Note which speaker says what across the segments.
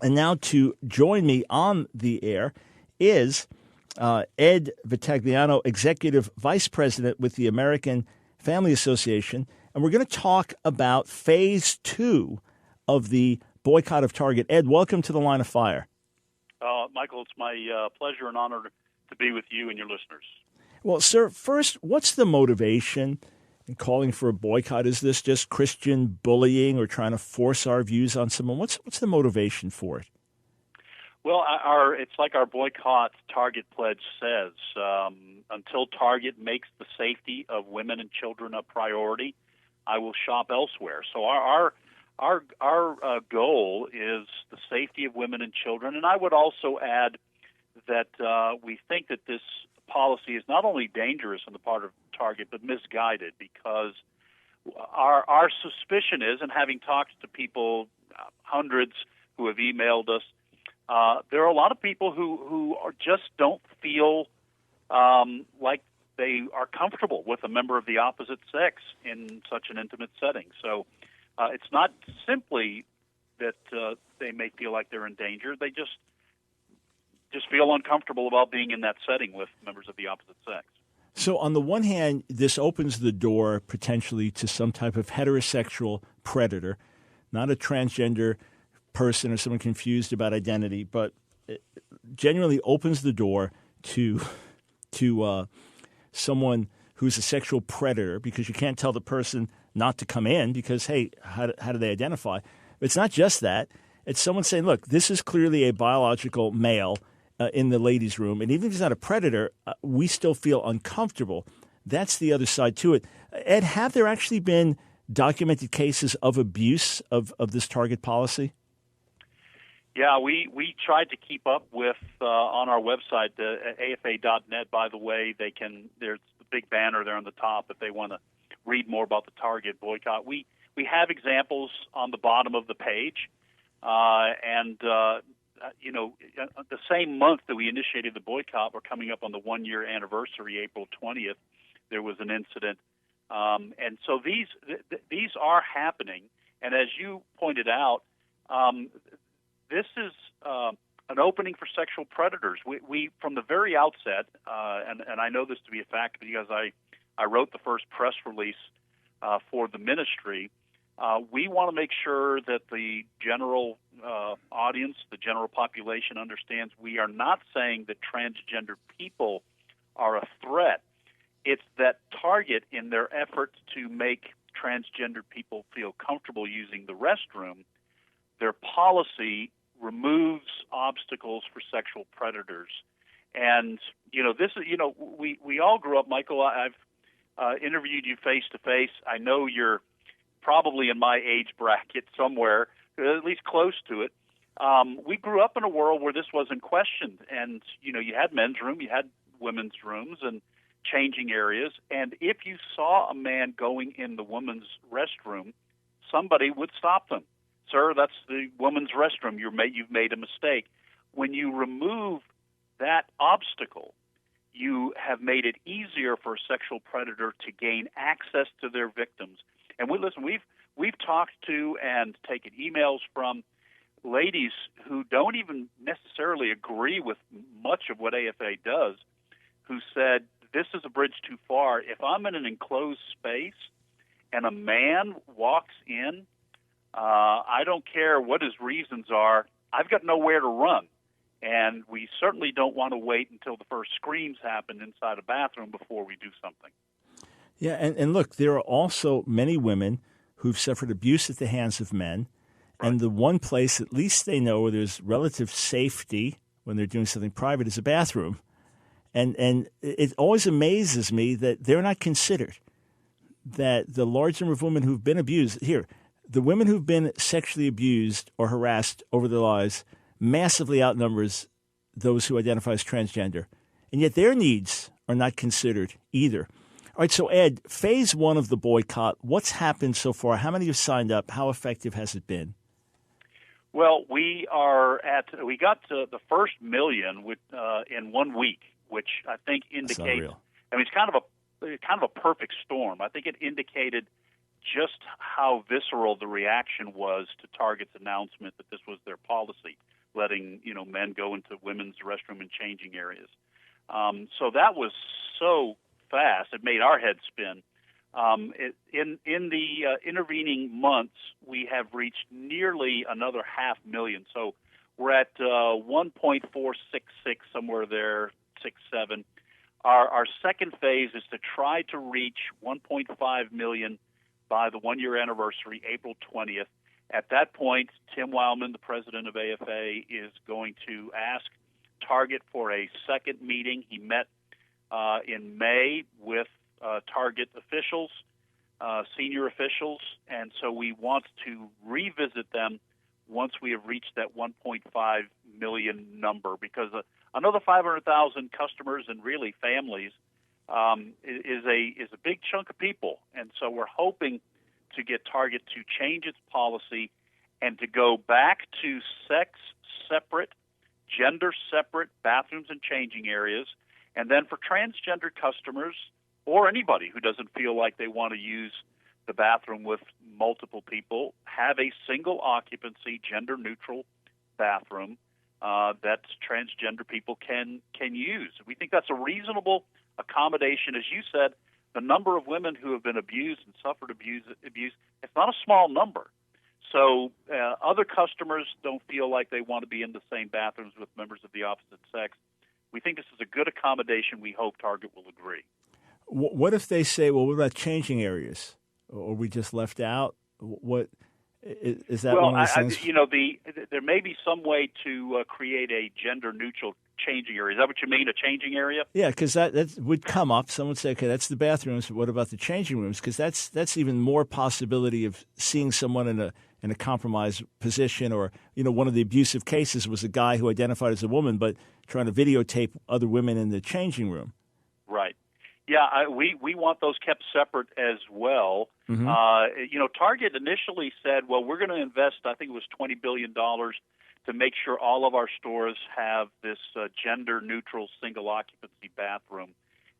Speaker 1: And now to join me on the air is Ed Vitaglian, Executive Vice President with the American Family Association. And we're going to talk about phase 2 of the boycott of Target. Ed, welcome to the Line of Fire.
Speaker 2: Michael, it's my pleasure and honor to be with you and your listeners.
Speaker 1: Well, sir, first, what's the motivation in calling for a boycott? Is this just Christian bullying or trying to force our views on someone? What's the motivation for it?
Speaker 2: Well, it's like our boycott Target pledge says. Until Target makes the safety of women and children a priority, I will shop elsewhere. So our goal is the safety of women and children, and I would also add that we think that this policy is not only dangerous on the part of Target, but misguided, because our suspicion is, and having talked to people, hundreds who have emailed us, there are a lot of people who just don't feel like they are comfortable with a member of the opposite sex in such an intimate setting. So it's not simply that they may feel like they're in danger. They just feel uncomfortable about being in that setting with members of the opposite sex.
Speaker 1: So on the one hand, this opens the door potentially to some type of heterosexual predator, not a transgender person or someone confused about identity, but it genuinely opens the door to someone who's a sexual predator, because you can't tell the person not to come in because, hey, how do they identify? But it's not just that. It's someone saying, look, this is clearly a biological male in the ladies' room, and even if he's not a predator, we still feel uncomfortable. That's the other side to it. Ed, have there actually been documented cases of abuse of this Target policy?
Speaker 2: Yeah, we tried to keep up with on our website, afa.net. By the way, there's the big banner there on the top if they want to read more about the Target boycott. We have examples on the bottom of the page, the same month that we initiated the boycott, we're coming up on the 1-year anniversary, April 20th. There was an incident, and so these are happening. And as you pointed out, this is an opening for sexual predators. We from the very outset, and I know this to be a fact because I wrote the first press release for the ministry. We want to make sure that the general audience, the general population understands we are not saying that transgender people are a threat. It's that Target, in their efforts to make transgender people feel comfortable using the restroom, their policy removes obstacles for sexual predators. And, this is, we all grew up, Michael. I've interviewed you face to face. I know you're probably in my age bracket somewhere, at least close to it. We grew up in a world where this wasn't questioned. And, you had men's room, you had women's rooms and changing areas. And if you saw a man going in the woman's restroom, somebody would stop them. Sir, that's the woman's restroom. You've made a mistake. When you remove that obstacle, you have made it easier for a sexual predator to gain access to their victims. And we've talked to and taken emails from ladies who don't even necessarily agree with much of what AFA does, who said, this is a bridge too far. If I'm in an enclosed space and a man walks in, I don't care what his reasons are, I've got nowhere to run. And we certainly don't want to wait until the first screams happen inside a bathroom before we do something.
Speaker 1: Yeah, and look, there are also many women who've suffered abuse at the hands of men, right. And the one place, at least they know, where there's relative safety when they're doing something private is a bathroom. And it always amazes me that they're not considered, that the large number of women who've been abused, the women who've been sexually abused or harassed over their lives massively outnumbers those who identify as transgender. And yet their needs are not considered either. All right, so Ed, phase 1 of the boycott, what's happened so far? How many have signed up? How effective has it been?
Speaker 2: Well, we got to the first million in 1 week, which I think indicates.
Speaker 1: That's unreal.
Speaker 2: I mean, it's kind of a perfect storm. I think it indicated just how visceral the reaction was to Target's announcement that this was their policy, letting men go into women's restroom and changing areas. So that was so fast; it made our heads spin. In the intervening months, we have reached nearly another 500,000. So we're at 1.466, somewhere there, 6.7. Our second phase is to try to reach 1.5 million by the one-year anniversary, April 20th. At that point, Tim Wildman, the president of AFA, is going to ask Target for a second meeting. He met in May with Target officials, senior officials, and so we want to revisit them once we have reached that 1.5 million number, because another 500,000 customers and really families is a big chunk of people, and so we're hoping to get Target to change its policy and to go back to sex-separate, gender-separate bathrooms and changing areas, and then for transgender customers or anybody who doesn't feel like they want to use the bathroom with multiple people, have a single occupancy, gender-neutral bathroom that transgender people can use. We think that's a reasonable accommodation. As you said, the number of women who have been abused and suffered abuse, it's not a small number. So other customers don't feel like they want to be in the same bathrooms with members of the opposite sex. We think this is a good accommodation. We hope Target will agree.
Speaker 1: What if they say, well, what about changing areas? Or we just left out? What is that?
Speaker 2: Well,
Speaker 1: one of those things?
Speaker 2: There may be some way to create a gender-neutral changing area. Is that what you mean, a changing area?
Speaker 1: Yeah, because that would come up. Someone would say, okay, that's the bathrooms, but what about the changing rooms? Because that's even more possibility of seeing someone in a compromised position. Or, one of the abusive cases was a guy who identified as a woman but trying to videotape other women in the changing room.
Speaker 2: Right. Yeah, we want those kept separate as well. Mm-hmm. Target initially said, well, we're going to invest, I think it was $20 billion to make sure all of our stores have this gender-neutral single occupancy bathroom.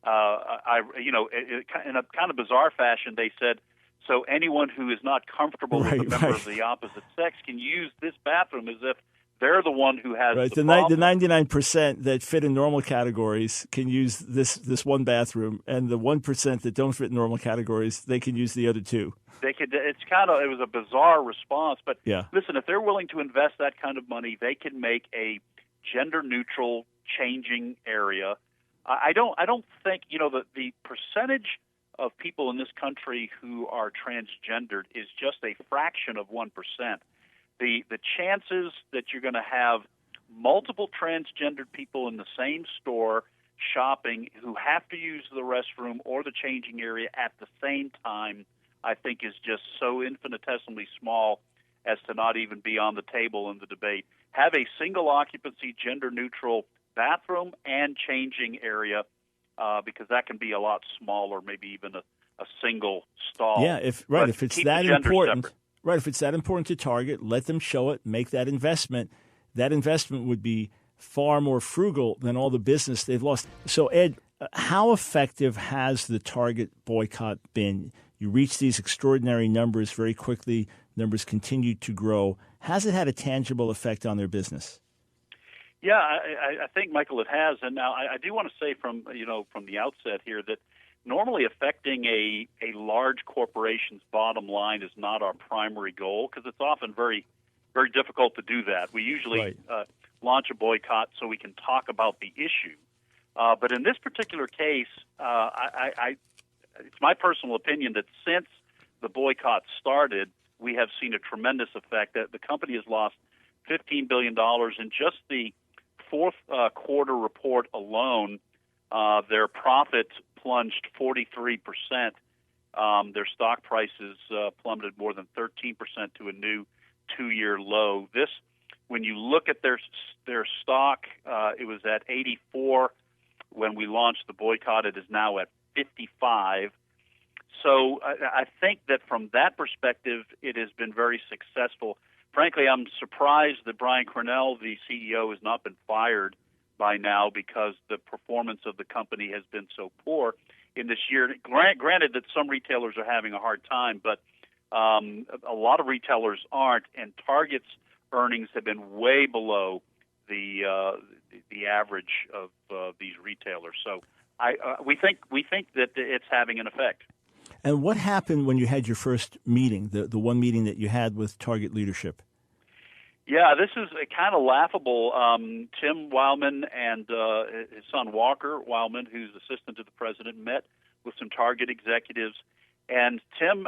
Speaker 2: In a kind of bizarre fashion, they said, so anyone who is not comfortable with a member of the opposite sex can use this bathroom as if they're the one who has the problem.
Speaker 1: The 99% that fit in normal categories can use this one bathroom, and the 1% that don't fit in normal categories, they can use the other two.
Speaker 2: They could. It was a bizarre response, but
Speaker 1: yeah.
Speaker 2: Listen, if they're willing to invest that kind of money, they can make a gender-neutral changing area. I don't think the percentage of people in this country who are transgendered is just a fraction of 1%. The chances that you're going to have multiple transgendered people in the same store shopping who have to use the restroom or the changing area at the same time, I think, is just so infinitesimally small as to not even be on the table in the debate. Have a single occupancy, gender-neutral bathroom and changing area, because that can be a lot smaller, maybe even a single stall.
Speaker 1: Yeah, if it's that important. Separate. Right, if it's that important to Target, let them show it, make that investment. That investment would be far more frugal than all the business they've lost. So, Ed, how effective has the Target boycott been? You reach these extraordinary numbers very quickly. Numbers continue to grow. Has it had a tangible effect on their business?
Speaker 2: Yeah, I think, Michael, it has. And now I do want to say from the outset here that normally affecting a large corporation's bottom line is not our primary goal, because it's often very, very difficult to do that. We usually launch a boycott so we can talk about the issue. But in this particular case, it's my personal opinion that since the boycott started, we have seen a tremendous effect. That the company has lost $15 billion in just the fourth quarter report alone. Their profit plunged 43%. Their stock prices plummeted more than 13% to a new two-year low. This, when you look at their stock, it was at 84 when we launched the boycott. It is now at 55. So I think that from that perspective, it has been very successful. Frankly, I'm surprised that Brian Cornell, the CEO, has not been fired by now, because the performance of the company has been so poor. in this year. Granted that some retailers are having a hard time, but a lot of retailers aren't, and Target's earnings have been way below the average of these retailers. So we think that it's having an effect.
Speaker 1: And what happened when you had your first meeting, the one meeting that you had with Target leadership?
Speaker 2: Yeah, this is kind of laughable. Tim Wildman and his son Walker Wildman, who's assistant to the president, met with some Target executives, and Tim,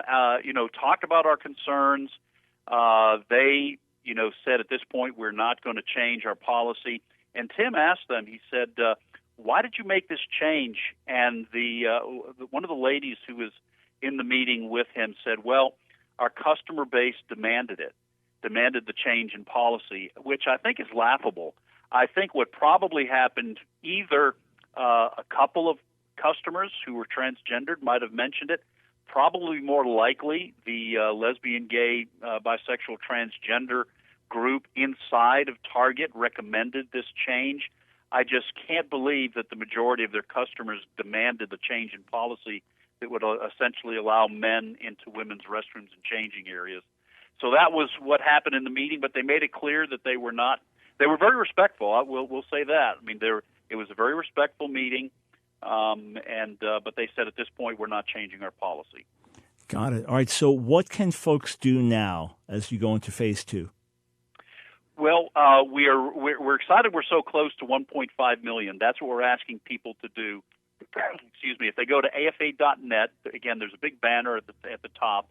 Speaker 2: talked about our concerns. They, said at this point we're not going to change our policy. And Tim asked them. He said, "Why did you make this change?" And one of the ladies who was in the meeting with him said, "Well, our customer base demanded the change in policy," which I think is laughable. I think what probably happened, either a couple of customers who were transgendered might have mentioned it. Probably more likely, the lesbian, gay, bisexual, transgender group inside of Target recommended this change. I just can't believe that the majority of their customers demanded the change in policy that would essentially allow men into women's restrooms and changing areas. So that was what happened in the meeting, but they made it clear that they were not. They were very respectful. We'll say that. I mean, it was a very respectful meeting, but they said at this point we're not changing our policy.
Speaker 1: Got it. All right. So what can folks do now as you go into phase 2?
Speaker 2: Well, we're excited. We're so close to 1.5 million. That's what we're asking people to do. Excuse me. If they go to afa.net, again, there's a big banner at the top.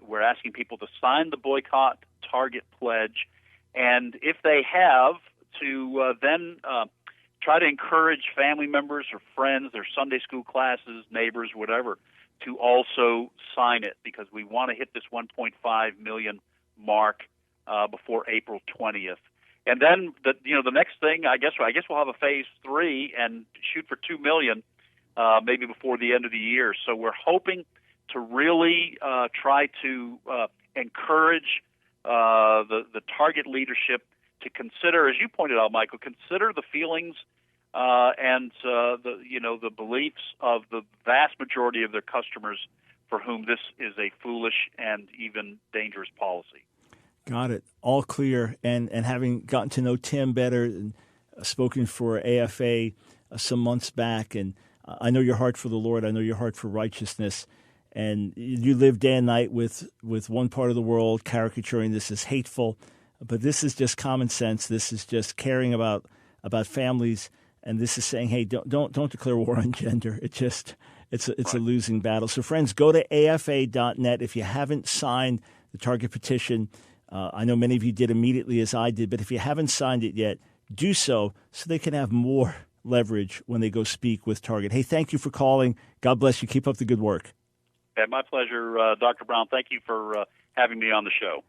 Speaker 2: We're asking people to sign the Boycott Target pledge, and if they have, to then try to encourage family members or friends, their Sunday school classes, neighbors, whatever, to also sign it, because we want to hit this 1.5 million mark before April 20th. And then the next thing, I guess we'll have a phase 3 and shoot for 2 million maybe before the end of the year. So we're hoping to really try to encourage the Target leadership to consider, as you pointed out, Michael, consider the feelings and the beliefs of the vast majority of their customers for whom this is a foolish and even dangerous policy.
Speaker 1: Got it. All clear. And having gotten to know Tim better and spoken for AFA some months back, and I know your heart for the Lord. I know your heart for righteousness. And you live day and night with one part of the world caricaturing this as hateful, but this is just common sense. This is just caring about families, and this is saying, hey, don't declare war on gender. It's a losing battle. So friends, go to afa.net if you haven't signed the Target petition. I know many of you did immediately, as I did, but if you haven't signed it yet, do so they can have more leverage when they go speak with Target. Hey, thank you for calling. God bless you. Keep up the good work.
Speaker 2: My pleasure, Dr. Brown. Thank you for having me on the show.